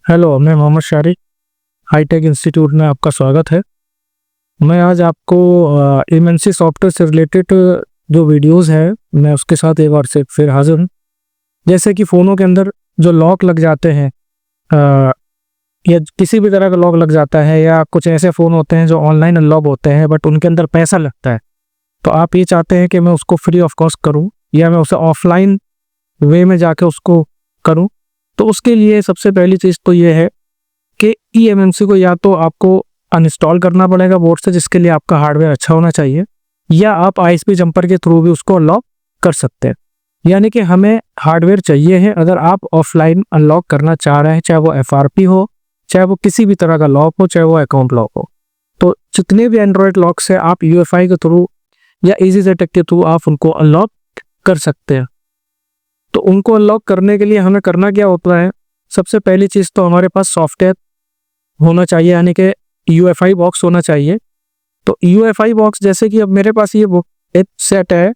Hello, मैं Mohammad Shariq, hi tech institute में आपका स्वागत है। मैं आज आपको एमएनसी सॉफ्टवेयर से रिलेटेड जो वीडियोस है, मैं उसके साथ एक बार से फिर हाजिर हूँ। जैसे कि फ़ोनों के अंदर जो लॉक लग जाते हैं या किसी भी तरह का लॉक लग जाता है, या कुछ ऐसे फ़ोन होते हैं जो ऑनलाइन अनलॉक होते हैं बट उनके अंदर पैसा लगता है, तो आप ये चाहते हैं कि मैं उसको फ्री ऑफ कॉस्ट करूँ या मैं उसे ऑफलाइन वे में जाके उसको करूँ। तो उसके लिए सबसे पहली चीज़ तो ये है कि ईएमएमसी को या तो आपको अनइंस्टॉल करना पड़ेगा बोर्ड से, जिसके लिए आपका हार्डवेयर अच्छा होना चाहिए, या आप आईएसपी जंपर के थ्रू भी उसको अनलॉक कर सकते हैं। यानी कि हमें हार्डवेयर चाहिए है अगर आप ऑफलाइन अनलॉक करना चाह रहे हैं, चाहे वो एफआरपी हो, चाहे वो किसी भी तरह का लॉक हो, चाहे वो अकाउंट लॉक हो। तो जितने भी एंड्रॉयड लॉक्स है आप यूएफआई के थ्रू या ईजी सेटअप के थ्रू आप उनको अनलॉक कर सकते हैं। तो उनको अनलॉक करने के लिए हमें करना क्या होता है, सबसे पहली चीज़ तो हमारे पास सॉफ्टवेयर होना चाहिए, यानी कि यूएफआई बॉक्स होना चाहिए। तो यूएफआई बॉक्स, जैसे कि अब मेरे पास ये एक सेट है,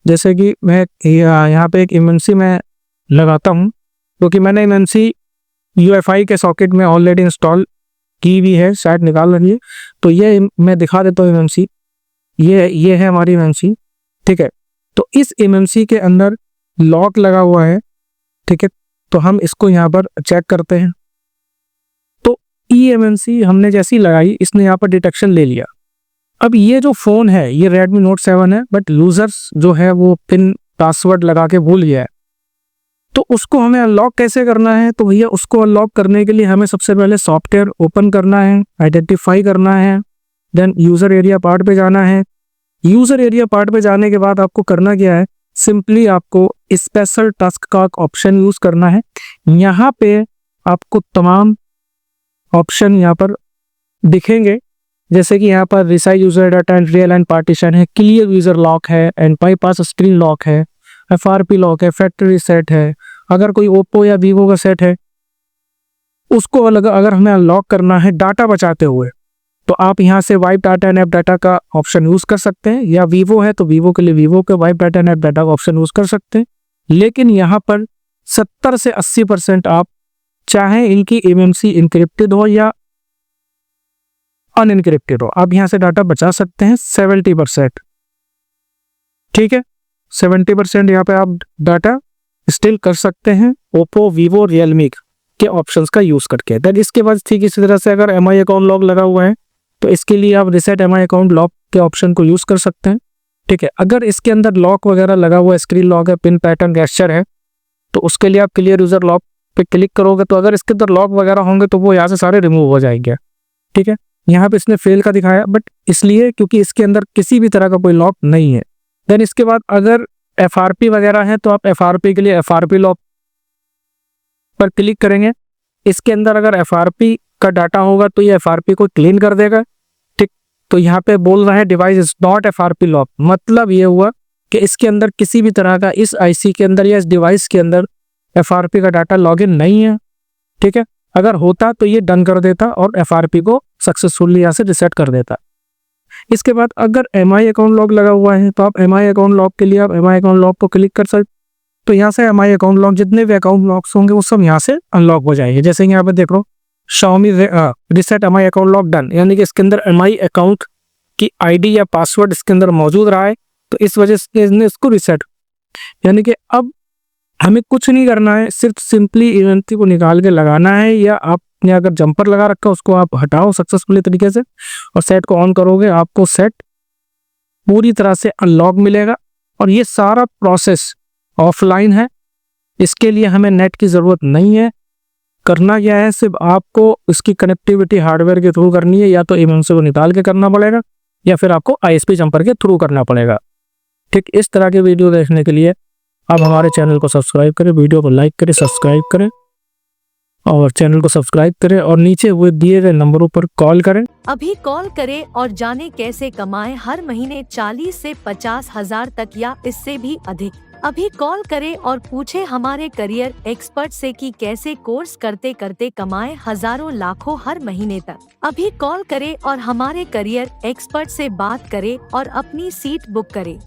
जैसे कि मैं यहाँ पे एक एमएनसी में लगाता हूँ, क्योंकि मैंने एमएनसी यूएफआई के सॉकेट में ऑलरेडी इंस्टॉल की भी है, शायद निकाल रही है। तो ये मैं दिखा देता हूँ एमएनसी, ये है हमारी एमएनसी, ठीक है। तो इस एमएनसी के अंदर लॉक लगा हुआ है, ठीक है। तो हम इसको यहाँ पर चेक करते हैं। तो ईएमएनसी हमने जैसी लगाई, इसने यहाँ पर डिटेक्शन ले लिया। अब ये जो फ़ोन है ये Redmi Note 7 है, बट यूज़र्स जो है वो पिन पासवर्ड लगा के भूल गया है। तो उसको हमें अनलॉक कैसे करना है, तो भैया उसको अनलॉक करने के लिए हमें सबसे पहले सॉफ्टवेयर ओपन करना है, आइडेंटिफाई करना है, देन यूज़र एरिया पार्ट पे जाना है। यूज़र एरिया पार्ट पे जाने के बाद आपको करना क्या है, सिंपली आपको स्पेशल टास्क का ऑप्शन यूज़ करना है। यहाँ पे आपको तमाम ऑप्शन यहाँ पर दिखेंगे, जैसे कि यहाँ पर resize user data and real and partition है, क्लियर यूज़र लॉक है, एंड बाईपास स्क्रीन लॉक है, एफआरपी लॉक है, फैक्ट्री सेट है। अगर कोई ओप्पो या वीवो का सेट है उसको अलग अगर हमें अनलॉक करना है डाटा बचाते हुए, तो आप यहाँ से wipe data and app data का ऑप्शन यूज़ कर सकते हैं, या वीवो है तो वीवो के लिए वीवो के wipe data and app data का ऑप्शन यूज़ कर सकते हैं। लेकिन यहाँ पर 70 से 80% आप चाहें इनकी एमएमसी इनक्रिप्टेड हो या अनइनक्रिप्टेड हो, आप यहाँ से डाटा बचा सकते हैं 70%, ठीक है। 70% यहाँ पे आप डाटा स्टिल कर सकते हैं ओप्पो, वीवो, रियलमी के ऑप्शंस का यूज़ करके। देन इसके बाद ठीक इसी तरह से अगर एमआई अकाउंट लॉक लगा हुआ है तो इसके लिए आप रिसेट एमआई अकाउंट लॉक के ऑप्शन को यूज़ कर सकते हैं, ठीक है। अगर इसके अंदर लॉक वगैरह लगा हुआ है, स्क्रीन लॉक है, पिन पैटर्न गेस्चर है, तो उसके लिए आप क्लियर यूज़र लॉक पे क्लिक करोगे, तो अगर इसके अंदर लॉक वगैरह होंगे तो वो यहाँ से सारे रिमूव हो जाएंगे, ठीक है। यहाँ पे इसने फेल का दिखाया, बट इसलिए क्योंकि इसके अंदर किसी भी तरह का कोई लॉक नहीं है। देन इसके बाद अगर एफआरपी वगैरह है तो आप एफआरपी के लिए एफआरपी लॉक पर क्लिक करेंगे। इसके अंदर अगर एफआरपी का डाटा होगा तो ये एफआरपी को क्लीन कर देगा, ठीक। तो यहाँ पे बोल रहा है device is not FRP lock, मतलब ये हुआ कि इसके अंदर किसी भी तरह का, इस आईसी के अंदर या इस डिवाइस के अंदर एफआरपी का डाटा लॉगिन नहीं है, ठीक है। अगर होता तो ये डन कर देता और एफआरपी को सक्सेसफुली यहाँ से रिसेट कर देता। इसके बाद अगर एमआई अकाउंट लॉक लगा हुआ है तो आप एमआई अकाउंट लॉक के लिए आप एमआई अकाउंट लॉक को क्लिक कर सकते, तो यहाँ से एमआई अकाउंट लॉक जितने भी अकाउंट लॉक्स होंगे वो सब यहाँ से अनलॉक हो जाएंगे। जैसे यहाँ पे देख लो Xiaomi reset MI account lock done, यानी कि इसके अंदर एमआई अकाउंट की आईडी या पासवर्ड इसके अंदर मौजूद रहा है, तो इस वजह से इसने इसको रिसेट, यानी कि अब हमें कुछ नहीं करना है, सिर्फ सिंपली एमएनसी को निकाल के लगाना है, या आपने अगर जंपर लगा रखा है उसको आप हटाओ सक्सेसफुली तरीके से और सेट को ऑन करोगे, आपको सेट पूरी तरह से अनलॉक मिलेगा। और ये सारा प्रोसेस ऑफलाइन है, इसके लिए हमें नेट की ज़रूरत नहीं है। करना क्या है, सिर्फ आपको इसकी कनेक्टिविटी हार्डवेयर के थ्रू करनी है, या तो एमएनसी को निकाल के करना पड़ेगा या फिर आपको आईएसपी जंपर के थ्रू करना पड़ेगा, ठीक। इस तरह के वीडियो देखने के लिए आप हमारे चैनल को सब्सक्राइब करें, वीडियो को लाइक करें, सब्सक्राइब करें और चैनल को सब्सक्राइब करें, और नीचे हुए दिए गए नंबरों पर कॉल करें। अभी कॉल करें और जाने कैसे कमाएं हर महीने 40 से 50 हजार तक या इससे भी अधिक। अभी कॉल करें और पूछे हमारे करियर एक्सपर्ट से कि कैसे कोर्स करते करते कमाएं हजारों लाखों हर महीने तक। अभी कॉल करें और हमारे करियर एक्सपर्ट से बात करें और अपनी सीट बुक करें।